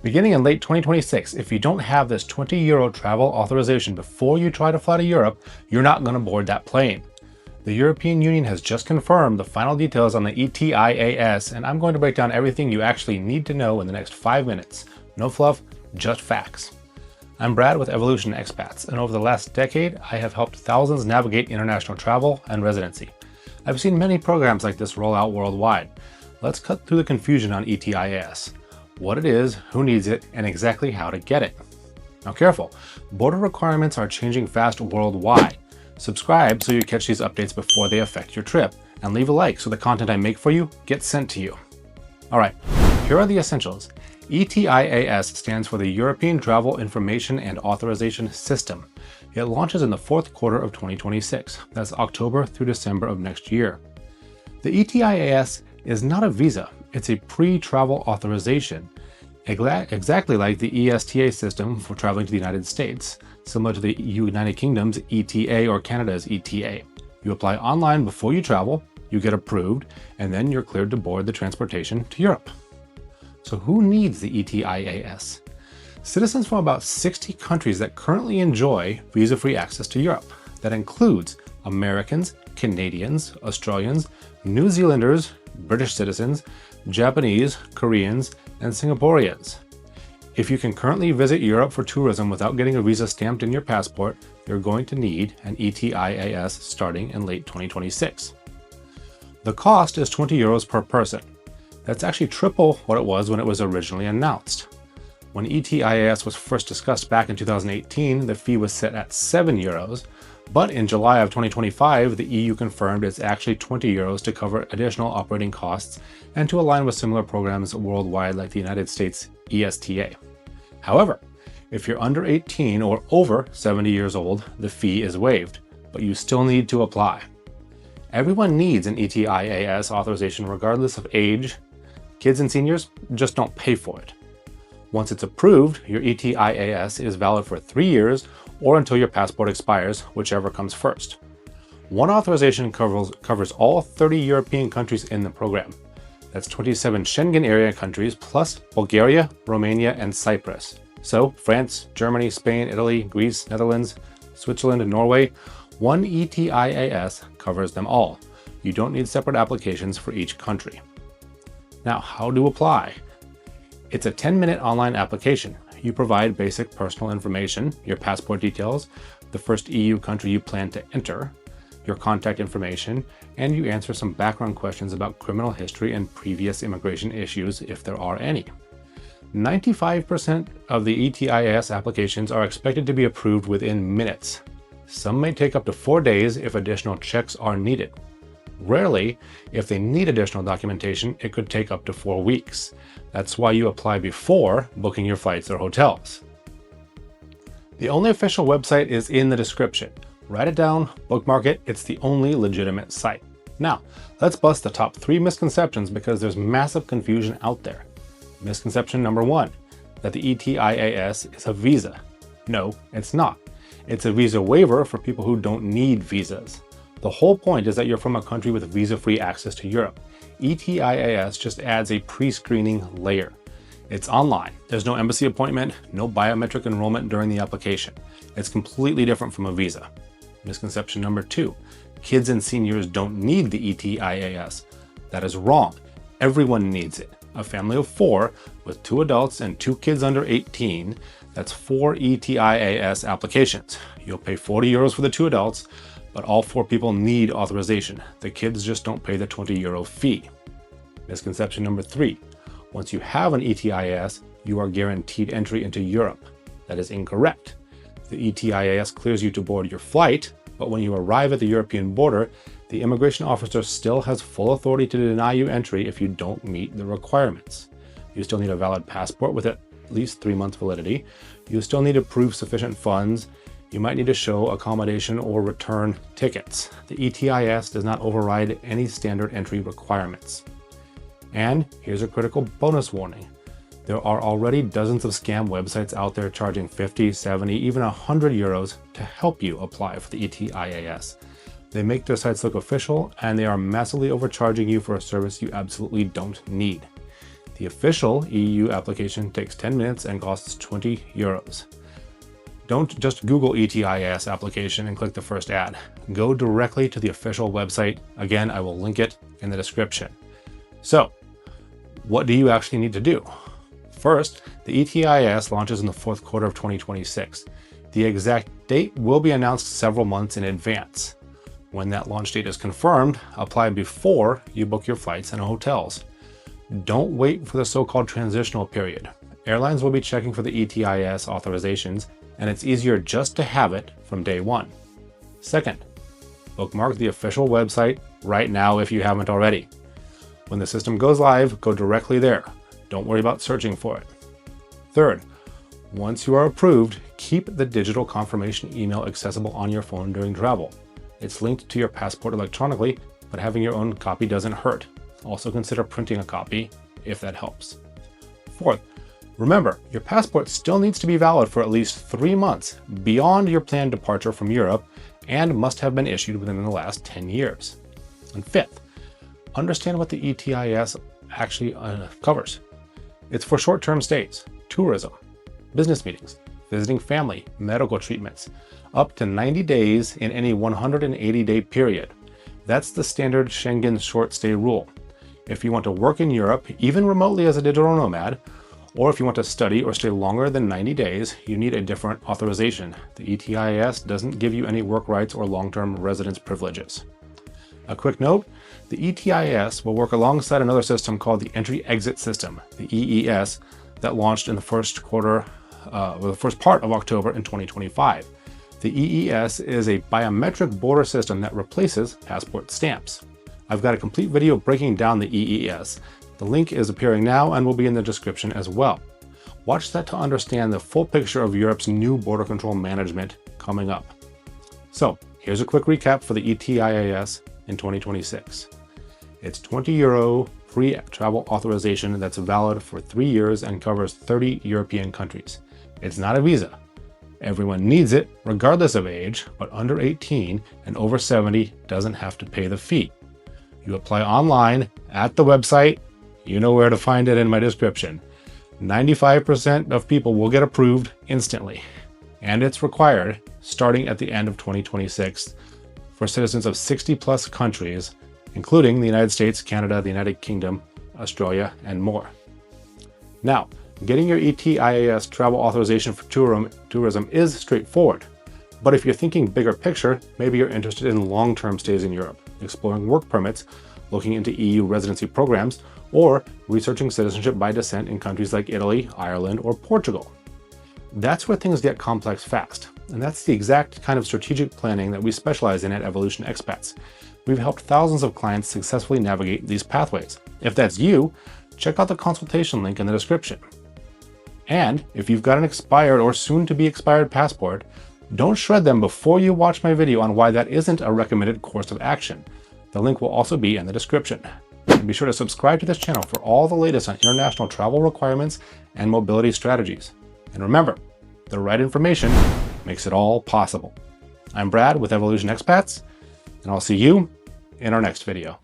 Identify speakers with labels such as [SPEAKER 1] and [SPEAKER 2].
[SPEAKER 1] Beginning in late 2026, if you don't have this €20 travel authorization before you try to fly to Europe, you're not going to board that plane. The European Union has just confirmed the final details on the ETIAS, and I'm going to break down everything you actually need to know in the next 5 minutes. No fluff, just facts. I'm Brad with Evolution Expats, and over the last decade, I have helped thousands navigate international travel and residency. I've seen many programs like this roll out worldwide. Let's cut through the confusion on ETIAS. What it is, who needs it, and exactly how to get it. Now careful, border requirements are changing fast worldwide. Subscribe so you catch these updates before they affect your trip, and leave a like so the content I make for you gets sent to you. Alright, here are the essentials. ETIAS stands for the European Travel Information and Authorization System. It launches in the fourth quarter of 2026, that's October through December of next year. The ETIAS is not a visa, it's a pre-travel authorization, exactly like the ESTA system for traveling to the United States, similar to the United Kingdom's ETA or Canada's ETA. You apply online before you travel, you get approved, and then you're cleared to board the transportation to Europe. So who needs the ETIAS? Citizens from about 60 countries that currently enjoy visa-free access to Europe. That includes Americans, Canadians, Australians, New Zealanders, British citizens, Japanese, Koreans, and Singaporeans. If you can currently visit Europe for tourism without getting a visa stamped in your passport, you're going to need an ETIAS starting in late 2026. The cost is €20 per person. That's actually triple what it was when it was originally announced. When ETIAS was first discussed back in 2018, the fee was set at €7, but in July of 2025, the EU confirmed it's actually €20 to cover additional operating costs and to align with similar programs worldwide like the United States ESTA. However, if you're under 18 or over 70 years old, the fee is waived, but you still need to apply. Everyone needs an ETIAS authorization regardless of age. Kids and seniors just don't pay for it. Once it's approved, your ETIAS is valid for 3 years or until your passport expires, whichever comes first. One authorization covers all 30 European countries in the program. That's 27 Schengen area countries plus Bulgaria, Romania, and Cyprus. So France, Germany, Spain, Italy, Greece, Netherlands, Switzerland, and Norway, one ETIAS covers them all. You don't need separate applications for each country. Now, how to apply? It's a 10-minute online application. You provide basic personal information, your passport details, the first EU country you plan to enter, your contact information, and you answer some background questions about criminal history and previous immigration issues if there are any. 95% of the ETIAS applications are expected to be approved within minutes. Some may take up to 4 days if additional checks are needed. Rarely, if they need additional documentation, it could take up to 4 weeks. That's why you apply before booking your flights or hotels. The only official website is in the description. Write it down, bookmark it, it's the only legitimate site. Now, let's bust the top 3 misconceptions because there's massive confusion out there. Misconception number 1, that the ETIAS is a visa. No, it's not. It's a visa waiver for people who don't need visas. The whole point is that you're from a country with visa-free access to Europe. ETIAS just adds a pre-screening layer. It's online. There's no embassy appointment, no biometric enrollment during the application. It's completely different from a visa. Misconception number 2, kids and seniors don't need the ETIAS. That is wrong. Everyone needs it. A family of 4 with 2 adults and 2 kids under 18, that's 4 ETIAS applications. You'll pay €40 for the 2 adults, but all 4 people need authorization. The kids just don't pay the €20 fee. Misconception number 3, once you have an ETIAS, you are guaranteed entry into Europe. That is incorrect. The ETIAS clears you to board your flight, but when you arrive at the European border, the immigration officer still has full authority to deny you entry if you don't meet the requirements. You still need a valid passport with at least 3 months validity. You still need to prove sufficient funds. You might need to show accommodation or return tickets. The ETIAS does not override any standard entry requirements. And here's a critical bonus warning. There are already dozens of scam websites out there charging 50, 70, even €100 to help you apply for the ETIAS. They make their sites look official, and they are massively overcharging you for a service you absolutely don't need. The official EU application takes 10 minutes and costs 20 euros. Don't just Google ETIAS application and click the first ad. Go directly to the official website. Again, I will link it in the description. So, what do you actually need to do? First, the ETIAS launches in the fourth quarter of 2026. The exact date will be announced several months in advance. When that launch date is confirmed, apply before you book your flights and hotels. Don't wait for the so-called transitional period. Airlines will be checking for the ETIAS authorizations, and it's easier just to have it from day one. Second, bookmark the official website right now if you haven't already. When the system goes live, go directly there. Don't worry about searching for it. Third, once you are approved, keep the digital confirmation email accessible on your phone during travel. It's linked to your passport electronically, but having your own copy doesn't hurt. Also consider printing a copy if that helps. Fourth, remember, your passport still needs to be valid for at least 3 months beyond your planned departure from Europe and must have been issued within the last 10 years. And fifth, understand what the ETIAS actually covers. It's for short-term stays, tourism, business meetings, visiting family, medical treatments, up to 90 days in any 180-day period. That's the standard Schengen short stay rule. If you want to work in Europe, even remotely as a digital nomad, or if you want to study or stay longer than 90 days, you need a different authorization. The ETIAS doesn't give you any work rights or long-term residence privileges. A quick note, the ETIAS will work alongside another system called the Entry-Exit System, the EES, that launched in the first part of October in 2025. The EES is a biometric border system that replaces passport stamps. I've got a complete video breaking down the EES. The link is appearing now and will be in the description as well. Watch that to understand the full picture of Europe's new border control management coming up. So here's a quick recap for the ETIAS in 2026. It's €20 free travel authorization that's valid for 3 years and covers 30 European countries. It's not a visa. Everyone needs it regardless of age, but under 18 and over 70 doesn't have to pay the fee. You apply online at the website. You know where to find it in my description. 95% of people will get approved instantly, and it's required starting at the end of 2026 for citizens of 60 plus countries, including the United States, Canada, the United Kingdom, Australia, and more. Now, getting your ETIAS travel authorization for tourism is straightforward, but if you're thinking bigger picture, maybe you're interested in long-term stays in Europe, exploring work permits, looking into EU residency programs, or researching citizenship by descent in countries like Italy, Ireland, or Portugal. That's where things get complex fast, and that's the exact kind of strategic planning that we specialize in at Evolution Expats. We've helped thousands of clients successfully navigate these pathways. If that's you, check out the consultation link in the description. And if you've got an expired or soon-to-be expired passport, don't shred them before you watch my video on why that isn't a recommended course of action. The link will also be in the description. And be sure to subscribe to this channel for all the latest on international travel requirements and mobility strategies. And remember, the right information makes it all possible. I'm Brad with Evolution Expats, and I'll see you in our next video.